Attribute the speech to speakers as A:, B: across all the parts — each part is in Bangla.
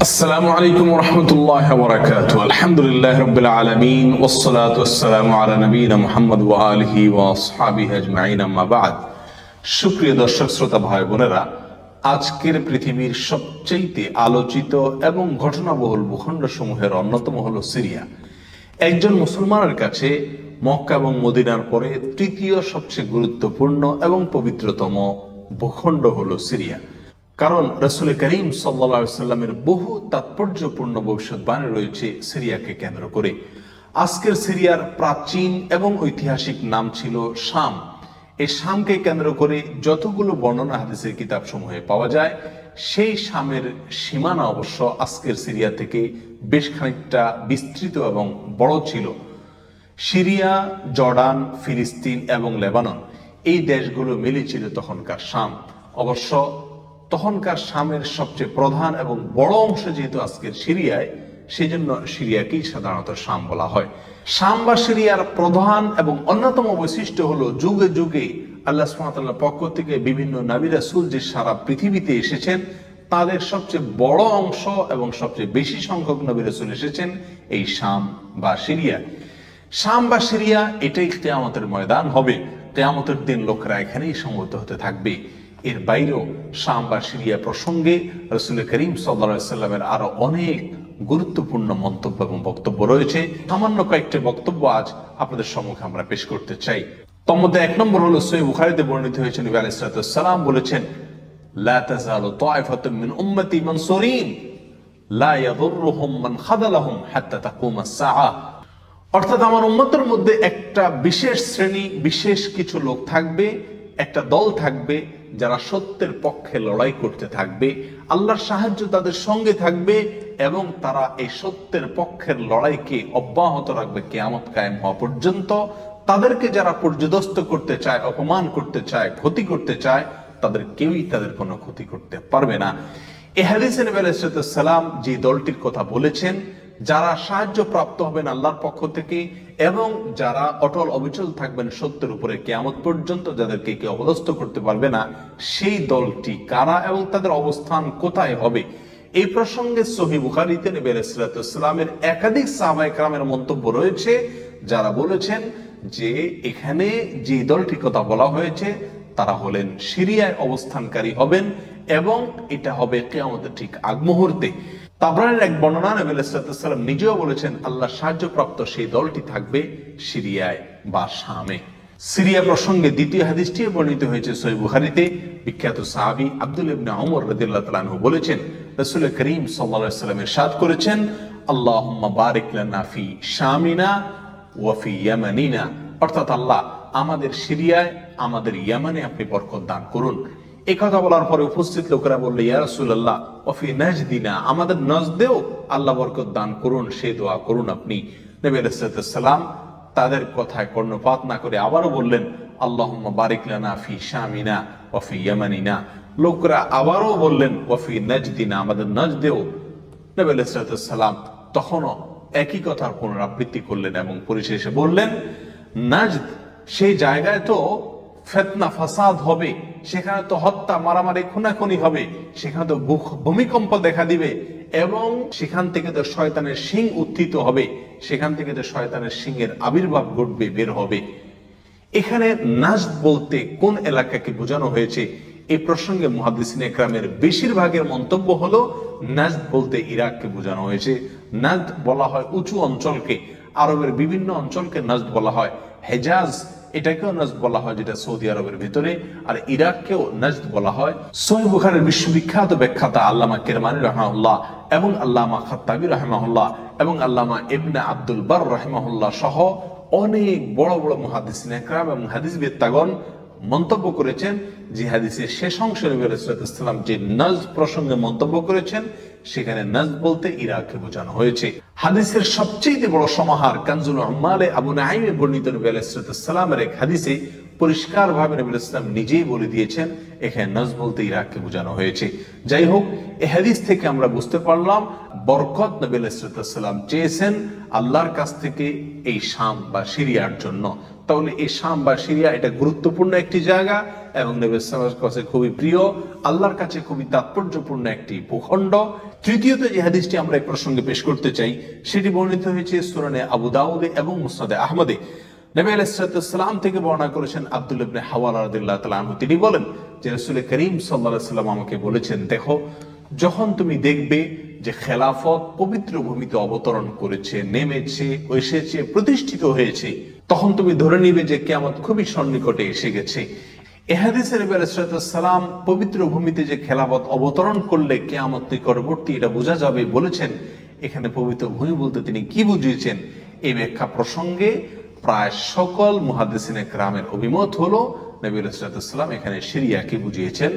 A: আসসালামু আলাইকুম ওয়া রাহমাতুল্লাহি ওয়া বারাকাতুহু। আলহামদুলিল্লাহি রাব্বিল আলামিন ওয়াস সালাতু ওয়াস সালামু আলা নবিয়িনা মুহাম্মদ ওয়া আলিহি ওয়া আসহাবিহি আজমাইন, আম্মা বা'দ। সুপ্রিয় দর্শক শ্রোতা ভাই বোনেরা, আজকের পৃথিবীর সবচেয়ে আলোচিত এবং ঘটনাবহুল ভূখণ্ড সমূহের অন্যতম হলো সিরিয়া। একজন মুসলমানের কাছে মক্কা এবং মদিনার পরে তৃতীয় সবচেয়ে গুরুত্বপূর্ণ এবং পবিত্রতম ভূখণ্ড হলো সিরিয়া। কারণ রাসূল করিম সাল্লাল্লাহু আলাইহি সাল্লামের বহু তাৎপর্যপূর্ণ ভবিষ্যৎবাণী রয়েছে সিরিয়াকে কেন্দ্র করে। আজকের সিরিয়ার প্রাচীন এবং ঐতিহাসিক নাম ছিল শাম। এই শামকে কেন্দ্র করে যতগুলো বর্ণনা হাদিসের কিতাব সমূহে পাওয়া যায়, সেই শামের সীমানা অবশ্য আজকের সিরিয়া থেকে বেশ খানিকটা বিস্তৃত এবং বড় ছিল। সিরিয়া, জর্ডান, ফিলিস্তিন এবং লেবানন, এই দেশগুলো মিলে ছিল তখনকার শাম। অবশ্য তখনকার শামের সবচেয়ে প্রধান এবং বড় অংশ যেহেতু আজকের সিরিয়ায়, সেই জন্য সিরিয়াকেই সাধারণত শাম বলা হয়। শাম বা সিরিয়ার প্রধান এবং অন্যতম বৈশিষ্ট্য হলো যুগে যুগে আল্লাহ সুবহানাহু ওয়া তাআলার পক্ষ থেকে বিভিন্ন নবী রাসূল যে সারা পৃথিবীতে এসেছেন, তাদের সবচেয়ে বড় অংশ এবং সবচেয়ে বেশি সংখ্যক নবী রাসূল এসেছেন এই শাম বা সিরিয়া। শাম বা সিরিয়া এটাই কিয়ামতের ময়দান হবে। কিয়ামতের দিন লোকেরা এখানেই সমবেত হতে থাকবে। এর বাইরেও শাম বা সিরিয়া প্রসঙ্গে রাসূল করিম সাল্লাল্লাহু আলাইহি সাল্লামের আরো অনেক গুরুত্বপূর্ণ মন্তব্য এবং বক্তব্য রয়েছে। সামান্য কয়েকটি বক্তব্য আজ আপনাদের সম্মুখে আমরা পেশ করতে চাই। তার মধ্যে এক নম্বর হলো সহিহ বুখারীতে বর্ণিত হয়েছে, নবী আলাইহিস সালাতু ওয়াস সালাম বলেছেন, লা তাযালু তা'iফাতুন মিন উম্মতি মানসুরিন লা ইয়াদুররুহুম মান খাযালাহুম হাত্তা তাকুমাস সাআহ। অর্থাৎ আমার উম্মতের মধ্যে একটা বিশেষ শ্রেণী, বিশেষ কিছু লোক থাকবে, একটা দল থাকবে যারা সত্যের পক্ষে লড়াই করতে থাকবে, আল্লাহর সাহায্য তাদের সঙ্গে থাকবে এবং তারা এই সত্যের পক্ষের লড়াইকে অব্যাহত রাখবে কিয়ামত কায়েম হওয়া পর্যন্ত। তাদেরকে যারা পর্যদস্ত করতে চায়, অপমান করতে চায়, ক্ষতি করতে চায়, তাদের কেউই তাদের কোনো ক্ষতি করতে পারবে না। এই হাদিসে নবী আলাইহিস সালাম যে দলটির কথা বলেছেন, যারা সাহায্য প্রাপ্ত হবেন আল্লাহর পক্ষ থেকে এবং যারা অটল অবিচল থাকবেন সত্যের উপরে কিয়ামত পর্যন্ত, যাদেরকে কেউ অপদস্থ করতে পারবে না, সেই দলটি কারা এবং তাদের অবস্থান কোথায় হবে, এই প্রসঙ্গে সহিহ বুখারীতে নবী আলাইহিস সালামের একাধিক সাহাবায়ে কেরামের মন্তব্য রয়েছে, যারা বলেছেন যে এখানে যে দলটির কথা বলা হয়েছে তারা হলেন সিরিয়ায় অবস্থানকারী হবেন এবং এটা হবে কিয়ামতের ঠিক আগ মুহূর্তে। তাবরানীর এক বর্ণনা, নবী আলাইহিস সালাম নিজেও বলেছেন আল্লাহর সাহায্যপ্রাপ্ত সেই দলটি থাকবে সিরিয়ায় বা শামে। সিরিয়া প্রসঙ্গে দ্বিতীয় হাদিসটি বর্ণিত হয়েছে সহিহ বুখারীতে। বিখ্যাত সাহাবী আব্দুল্লাহ ইবনে ওমর রাদিয়াল্লাহু তাআলা আনহু বলেছেন, রাসূল করিম সাল্লাল্লাহু আলাইহি ওয়াসাল্লাম ইরশাদ করেছেন, আল্লাহুম্মা বারিক লানা ফি শামিনা ওয়া ফি ইয়ামানিনা। অর্থাৎ আল্লাহ আমাদের সিরিয়ায়, আমাদের ইয়ামানে আপনি বরকত দান করুন। এই কথা বলার পরে উপস্থিত লোকেরা বলল, ইয়া রাসূলুল্লাহ ওয়া ফি নাজদিনা, আমাদের নজদেও আল্লাহ বরকত দান করুন, সেই দোয়া করুন আপনি। নবী আলাইহিস সালাম তাদের কথায় কর্ণপাত না করে আবারও বললেন, আল্লাহুম্মা বারিক লানা ফি শামিনা ওয়া ফি ইয়ামানিনা। লোকেরা আবারও বললেন ওয়া ফি নাজদিনা, আমাদের নজদেও। নবী আলাইহিস সালাম তখনও একই কথার পুনরাবৃত্তি করলেন এবং পরিশেষে বললেন, নাজদ সেই জায়গায় তো ফিতনা ফাসাদ হবে, সেখানে তো হত্যা, মারামারি, খুনাখুনি হবে, সেখানে তো ভূমিকম্প দেখা দিবে এবং সেখান থেকে তো শয়তানের শিং উত্থিত হবে, সেখান থেকে তো শয়তানের শিংয়ের আবির্ভাব ঘটবে, বের হবে। এখানে নাজদ বলতে কোন এলাকাকে বোঝানো হয়েছে, এই প্রসঙ্গে মুহাদ্দিসিনে কেরামের বেশিরভাগের মন্তব্য হলো নাজদ বলতে ইরাককে বোঝানো হয়েছে। নাজদ বলা হয় উঁচু অঞ্চলকে, আরবের বিভিন্ন অঞ্চলকে নাজদ বলা হয়। হেজাজ এটাকেও নাজদ বলা হয়, যেটা সৌদি আরবের ভিতরে, আর ইরাককেও নাজদ বলা হয়। সহিহ বুখারীর বিশ্ববিখ্যাত ব্যাখ্যাতা আল্লামা কিরমানী রাহিমাহুল্লাহ এবং আল্লামা খাত্তাবী রাহিমাহুল্লাহ এবং আল্লামা ইবনে আব্দুল বার রাহিমাহুল্লাহ সহ অনেক বড় বড় মুহাদ্দিসিনে কেরাম এবং হাদিসবিদগণ মন্তব্য করেছেন যে হাদিসের শেষ অংশে নবী আলাইহিস সালাম যে নাজদ প্রসঙ্গে মন্তব্য করেছেন, সেখানে নাজদ বলতে ইরাককে বোঝানো হয়েছে। হাদিসের সবচেয়ে বড় সমাহার কানজুল উম্মালে আবু নাঈমে বর্ণিত নবী আলাইহিস সালামের এক হাদিসে পরিষ্কারভাবে নবী আলাইহিস সালাম নিজেই বলে দিয়েছেন এখানে নাজদ বলতে ইরাককে বোঝানো হয়েছে। যাই হোক, এই হাদিস থেকে আমরা বুঝতে পারলাম বরকত নবী আলাইহিস সালাম চেয়েছেন আল্লাহর কাছ থেকে এই শাম বা সিরিয়ার জন্য। তাহলে এই শাম বা সিরিয়া এটা গুরুত্বপূর্ণ একটি জায়গা, এবং নবী সাল্লাল্লাহু আলাইহি ওয়াসাল্লামের কাছে খুবই প্রিয়, আল্লাহর কাছে খুবই তাৎপর্যপূর্ণ একটি ভূখণ্ড। তৃতীয়ত যে হাদিসটি আমরা এই প্রসঙ্গে পেশ করতে চাই সেটি বর্ণিত হয়েছে সুনানে আবু দাউদে এবং মুসনাদে আহমদে। নবী আলাইহিস সালাম থেকে বর্ণনা করেছেন আব্দুল্লাহ ইবনে হাওয়ালা রাদিয়াল্লাহু তাআলা আনহু, তিনি বলেন যে রাসূল করিম সাল্লাল্লাহু আলাইহি ওয়াসাল্লাম আমাকে বলেছেন, দেখো যখন তুমি দেখবে যে খেলাফত পবিত্র ভূমিতে অবতরণ করেছে, নেমেছে, এসেছে, প্রতিষ্ঠিত হয়েছে, তখন তুমি ধরে নিবে যে কিয়ামত খুবই সন্নিকটে এসে গেছে। এ হাদিসে নবী আলাইহিস সালাম পবিত্র ভূমিতে যে খেলাফত অবতরণ করলে কিয়ামত নিকটবর্তী এটা বোঝা যাবে বলেছেন। এখানে পবিত্র ভূমি বলতে তিনি কি বুঝিয়েছেন এই ব্যাখ্যা প্রসঙ্গে প্রায় সকল মুহাদ্দিসিনে কেরামের অভিমত হলো নবী আলাইহিস সালাম এখানে সিরিয়াকে বুঝিয়েছেন।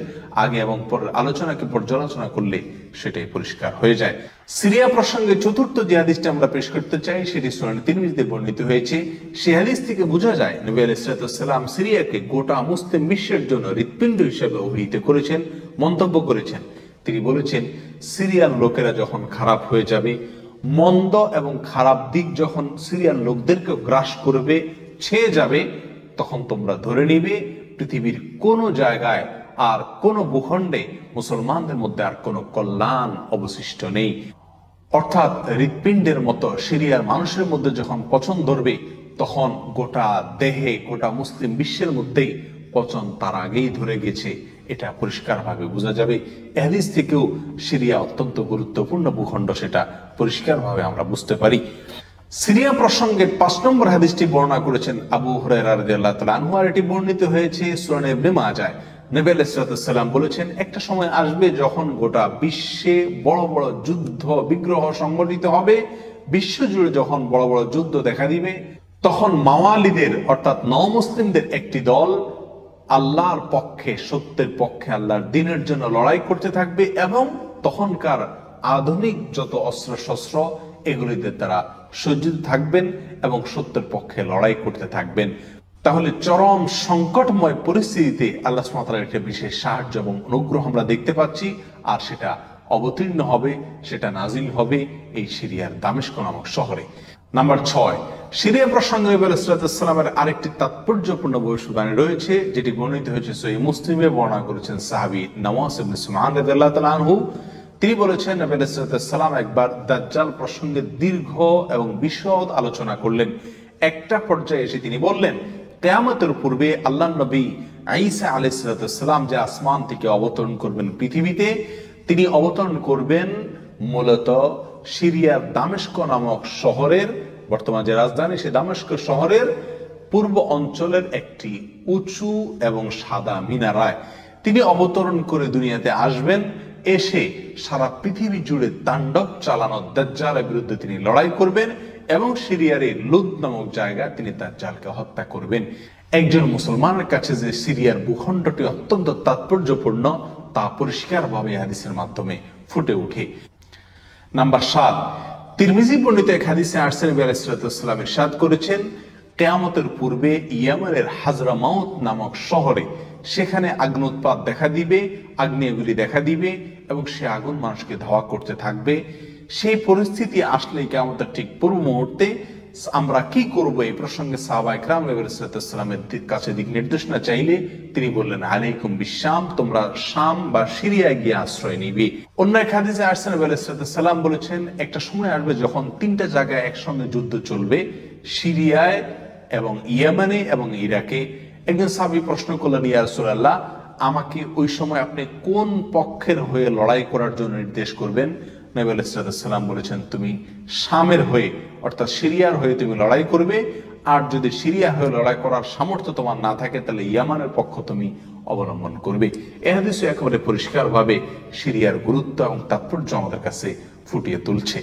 A: আগে এবং পরের আলোচনাকে পর্যালোচনা করলে সেটাই পরিষ্কার হয়ে যায়। সিরিয়া প্রসঙ্গে চতুর্থ যে হাদিসটি আমরা পেশ করতে চাই সেটি সুনান তিরমিজিতে বর্ণিত হয়েছে। সেই হাদিস থেকে বোঝা যায় নবী আলাইহিস সালাম সিরিয়াকে গোটা মুসলিম বিশ্বের জন্য হৃৎপিণ্ড হিসেবে অভিহিত করেছেন, মন্তব্য করেছেন। তিনি বলেছেন, সিরিয়ার লোকেরা যখন খারাপ হয়ে যাবে, মন্দ এবং খারাপ দিক যখন সিরিয়ার লোকদেরকে গ্রাস করবে, ছেয়ে যাবে, তখন তোমরা ধরে নিবে পৃথিবীর কোন জায়গায় আর কোন ভূখণ্ডে মুসলমানদের মধ্যে আর কোন কল্যাণ অবশিষ্ট নেই। অর্থাৎ হৃৎপিণ্ডের মতো সিরিয়ার মানুষের মধ্যে যখন পচন ধরবে, তখন গোটা দেহে, গোটা মুসলিম বিশ্বের মধ্যেই পচন তার আগেই ধরে গেছে, এটা পরিষ্কারভাবে বোঝা যাবে। এই হাদিস থেকেও সিরিয়া অত্যন্ত গুরুত্বপূর্ণ ভূখণ্ড, সেটা পরিষ্কারভাবে আমরা বুঝতে পারি। সিরিয়া প্রসঙ্গে 5 নম্বর হাদিসটি বর্ণনা করেছেন আবু হুরায়রা রাদিয়াল্লাহু তাআলা আনহু, আর এটি বর্ণিত হয়েছে সুনানে ইবনে মাজাহ। নবী আলাইহিস সালাম বলেছেন, একটা সময় আসবে যখন গোটা বিশ্বে বড় বড় যুদ্ধ বিগ্রহ সংগঠিত হবে, বিশ্বজুড়ে যখন বড় বড় যুদ্ধ দেখা দিবে, তখন মাওয়ালিদের অর্থাৎ নওমুসলিমদের একটি দল আল্লাহর পক্ষে, সত্যের পক্ষে, আল্লাহর দ্বীনের জন্য লড়াই করতে থাকবে এবং তখনকার আধুনিক যত অস্ত্র শস্ত্র এগুলিতে তারা সজ্জিত থাকবেন এবং সত্যের পক্ষে লড়াই করতে থাকবেন। তাহলে চরম সংকটময় পরিস্থিতিতে আল্লাহ সুবহানাহু ওয়া তাআলার একটা বিশেষ সাহায্য এবং অনুগ্রহ আমরা দেখতে পাচ্ছি, আর সেটা অবতীর্ণ হবে, সেটা নাজিল হবে এই সিরিয়ার দামেস্ক নামক শহরে। নাম্বার 6, সিরিয়া প্রসঙ্গে নবী আলাইহিস সালামের আরেকটি তাৎপর্যপূর্ণ ভবিষ্যদ্বাণী রয়েছে, যেটি বর্ণিত হয়েছে সহিহ মুসলিমে। বর্ণনা করেছেন সাহাবী নওয়াস ইবনে সুমাআন রাদিয়াল্লাহু তাআলা আনহু। তিনি বলেছেন, নবী আলাইহিস সালাম একবার দাজ্জাল প্রসঙ্গে দীর্ঘ এবং বিশদ আলোচনা করলেন। একটা পর্যায়ে এসে তিনি বললেন, কিয়ামতের পূর্বে আল্লাহর নবী ঈসা আলাইহিস সালাম যে আসমান থেকে অবতরণ করবেন পৃথিবীতে, তিনি অবতরণ করবেন মূলত সিরিয়ার দামেস্ক নামক শহরের, বর্তমান যে রাজধানী সে দামেস্ক শহরের পূর্ব অঞ্চলের একটি উঁচু এবং সাদা মিনারায় তিনি অবতরণ করে দুনিয়াতে আসবেন। এসে সারা পৃথিবী জুড়ে তাণ্ডব চালানো দাজ্জালের বিরুদ্ধে তিনি লড়াই করবেন এবং সিরিয়ার এই লুদ নামক জায়গায় তিনি দাজ্জালকে হত্যা করবেন। একজন মুসলমানের কাছে যে সিরিয়ার ভূখণ্ডটি অত্যন্ত তাৎপর্যপূর্ণ তা পরিষ্কারভাবে হাদিসের মাধ্যমে ফুটে ওঠে। নাম্বার 7, তিরমিজি বর্ণিত এক হাদিসে আসছে নবী আলাইহিস সালাম ইরশাদ করেছেন, কিয়ামতের পূর্বে ইয়েমেনের হাজরামাউত নামক শহরে সেখানে আগ্নেয়ুৎপাত দেখা দিবে, আগ্নেয়গিরি দেখা দিবে এবং সে আগুন মানুষকে ধাওয়া করতে থাকবে। সেই পরিস্থিতি আসলে কিয়ামতের ঠিক পূর্ব মুহূর্তে আমরা কি করব, এই প্রসঙ্গে সাহাবায়ে কেরাম নবী আলাইহিস সালামের কাছে দিক নির্দেশনা চাইলে তিনি বললেন, আলাইকুম বিশাম, তোমরা শাম বা সিরিয়ায় গিয়ে আশ্রয় নিবে। অন্য এক হাদিসে আসছে নবী আলাইহিস সালাম বলেছেন, একটা সময় আসবে যখন 3টা জায়গায় একসঙ্গে যুদ্ধ চলবে, সিরিয়ায় এবং ইয়েমেনে এবং ইরাকে। একজন সাহাবী প্রশ্ন করলেন, ইয়া রাসূলুল্লাহ, আমাকে ওই সময় আপনি কোন পক্ষের হয়ে লড়াই করার জন্য নির্দেশ করবেন? নবী আলাইহিস সালাম বলেছেন, তুমি শামের হয়ে অর্থাৎ সিরিয়ার হয়ে তুমি লড়াই করবে, আর যদি সিরিয়া হয়ে লড়াই করার সামর্থ্য তোমার না থাকে তাহলে ইয়ামানের পক্ষ তুমি অবলম্বন করবে। এই হাদিসে একেবারে পরিষ্কারভাবে সিরিয়ার গুরুত্ব এবং তাৎপর্য আমাদের কাছে ফুটিয়ে তুলছে।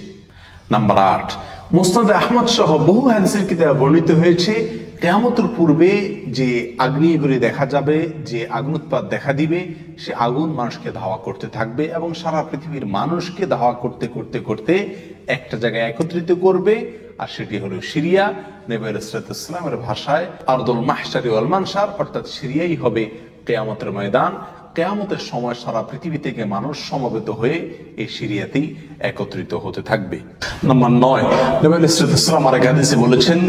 A: নাম্বার 8, মুসনাদে আহমদ সহ বহু হাদিসের কিতাবে বর্ণিত হয়েছে, কিয়ামতের পূর্বে যে আগ্নেয়গিরি দেখা যাবে, যে আগুনউৎপাত দেখা দিবে, সে আগুন মানুষকে ধাওয়া করতে থাকবে এবং সারা পৃথিবীর মানুষকে ধাওয়া করতে করতে করতে একটা জায়গায় একত্রিত করবে, আর সেটি হলো সিরিয়া। নবী আলাইহিস সালামের ভাষায় আরদুল মাহশারি ওয়াল মানশার, অর্থাৎ সিরিয়াই হবে কিয়ামতের ময়দান। কিয়ামতের সময় সারা পৃথিবী থেকে মানুষ সমবেত হয়ে এই সিরিয়াতেই একত্রিত হতে থাকবে। নাম্বার 9, নবী আলাইহিস সালাম আরেক হাদিসে বলেছেন,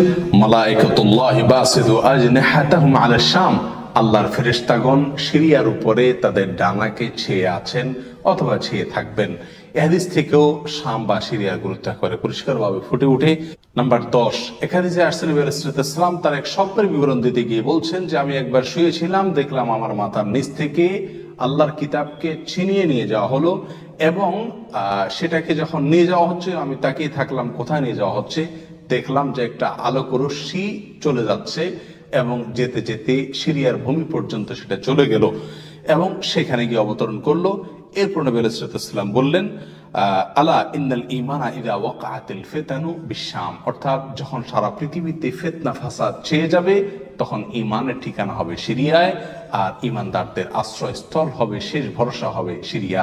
A: মালায়েকাতুল্লাহি বাসিতু আজনিহাতাহুম আলা শাম আল্লাহর ফেরেশতাগণ সিরিয়ার উপরে তাদের ডানাকে ছেয়ে আছেন অথবা ছেয়ে থাকবেন। এ হাদিস থেকেও শাম বা সিরিয়ার গুরুত্ব করে পরিষ্কারভাবে ফুটে ওঠে। নাম্বার 10, এক হাদিসে আসছেন নবী আলাইহিস সালাম তার এক স্বপ্নের বিবরণ দিতে গিয়ে বলছেন যে আমি একবার শুয়েছিলাম, দেখলাম আমার মাথার নিচ থেকে আল্লাহর কিতাবকে ছিনিয়ে নিয়ে যাওয়া হলো এবং সেটাকে যখন নিয়ে যাওয়া হচ্ছে আমি তাকিয়ে থাকলাম কোথায় নিয়ে যাওয়া হচ্ছে। দেখলাম যে একটা আলোক রশ্মি চলে যাচ্ছে এবং যেতে যেতে সিরিয়ার ভূমি পর্যন্ত সেটা চলে গেল এবং সেখানে গিয়ে অবতরণ করলো। এরপর নবী আলাইহিস সালাম বললেন আলা ইন্নাল ঈমানা ইযা ওয়াকাআতিল ফিতানু বিশাম, অর্থাৎ যখন সারা পৃথিবীতে ফিতনা ফাসাদ ছেয়ে যাবে তখন ঈমানের ঠিকানা হবে সিরিয়ায়, আর ঈমানদারদের আশ্রয়স্থল হবে, শেষ ভরসা হবে সিরিয়া।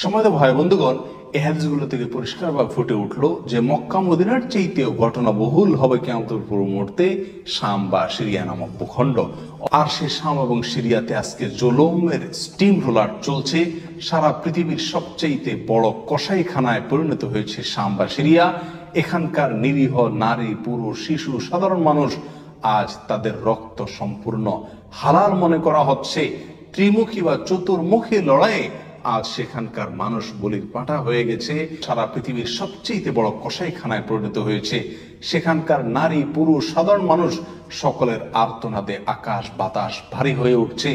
A: সম্মানিত ভাই বন্ধুগণ, এই হাদিসগুলো থেকে পরিষ্কারভাবে ফুটে উঠলো যে মক্কা মদিনার চাইতেও ঘটনা বহুল হবে কিয়ামতের পূর্ব মুহূর্তে শাম বা সিরিয়া নামক ভূখণ্ড। আর সে শাম এবং সিরিয়াতে আজকে জুলুমের স্টিম রোলার চলছে। সারা পৃথিবীর সবচাইতে বড় কসাইখানায় পরিণত হয়েছে শাম বা সিরিয়া। এখানকার নিরীহ নারী, পুরুষ, শিশু, সাধারণ মানুষ আজ তাদের রক্ত সম্পূর্ণ হালাল মনে করা হচ্ছে। ত্রিমুখী বা চতুর্মুখী লড়াইয়ে আজ সেখানকার মানুষ বলির পাঁঠা হয়ে গেছে। সারা পৃথিবীর সবচেয়ে বড় কসাইখানায় পরিণত হয়েছে। সেখানকার নারী, পুরুষ, সাধারণ মানুষ সকলের আর্তনাদে আকাশ বাতাস ভারী হয়ে উঠছে।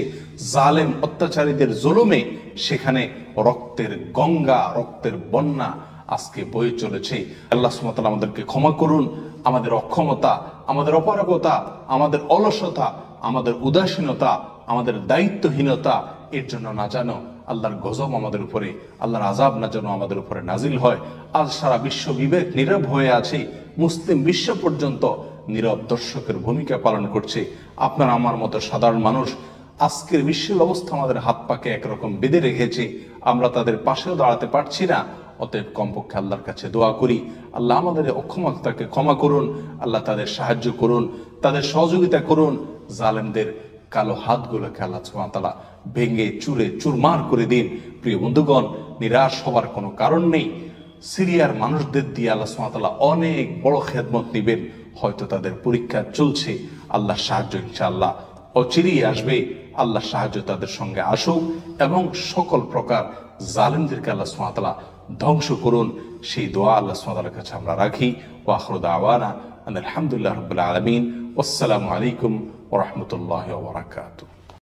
A: জালেম অত্যাচারীদের জুলুমে সেখানে রক্তের গঙ্গা, রক্তের বন্যা আজকে বয়ে চলেছে। আল্লাহ সুবহানাহু ওয়া তাআলা আমাদেরকে ক্ষমা করুন। আমাদের অক্ষমতা, আমাদের অপারগতা, আমাদের অলসতা, আমাদের উদাসীনতা, আমাদের দায়িত্বহীনতা এর জন্য না জানো আল্লাহর গজব আমাদের উপরে, আল্লাহর আযাব না যেন আমাদের উপরে নাজিল হয়। আজ সারা বিশ্ব বিবেক নীরব হয়ে আছে। মুসলিম বিশ্ব পর্যন্ত নীরব দর্শকের ভূমিকা পালন করছে। আপনার আমার মতো সাধারণ মানুষ আজকের বিশ্বের অবস্থা আমাদের হাত পাকে একরকম বেঁধে রেখেছে। আমরা তাদের পাশেও দাঁড়াতে পারছি না। অতএব কমপক্ষে আল্লাহর কাছে দোয়া করি, আল্লাহ আমাদের অক্ষমতাকে ক্ষমা করুন, আল্লাহ তাদের সাহায্য করুন, তাদের সহযোগিতা করুন। জালেমদের কালো হাতগুলোকে আল্লাহ সুবহানাহু ওয়া তাআলা ভেঙে চুরে চুরমার করে দিন। প্রিয় বন্ধুগণ, নিরাশ হবার কোনো কারণ নেই। সিরিয়ার মানুষদের দিয়ে আল্লাহ সুবহানাহু ওয়া তাআলা অনেক বড় খেদমত নিবেন। হয়তো তাদের পরীক্ষা চলছে, আল্লাহর সাহায্য ইনশাআল্লাহ অচিরেই আসবে। আল্লাহর সাহায্য তাদের সঙ্গে আসুক এবং সকল প্রকার জালেমদেরকে আল্লাহ সুবহানাহু ওয়া তাআলা ধ্বংস করুন। সেই দোয়া আল্লাহ সুবহানাহু ওয়া তাআলার কাছে আমরা রাখি। ওয়া আখিরু দাওয়ানা আলহামদুলিল্লাহি রাব্বিল আলামিন। আসসালামু আলাইকুম ওয়া রাহমাতুল্লাহি ওয়া বারাকাতুহু।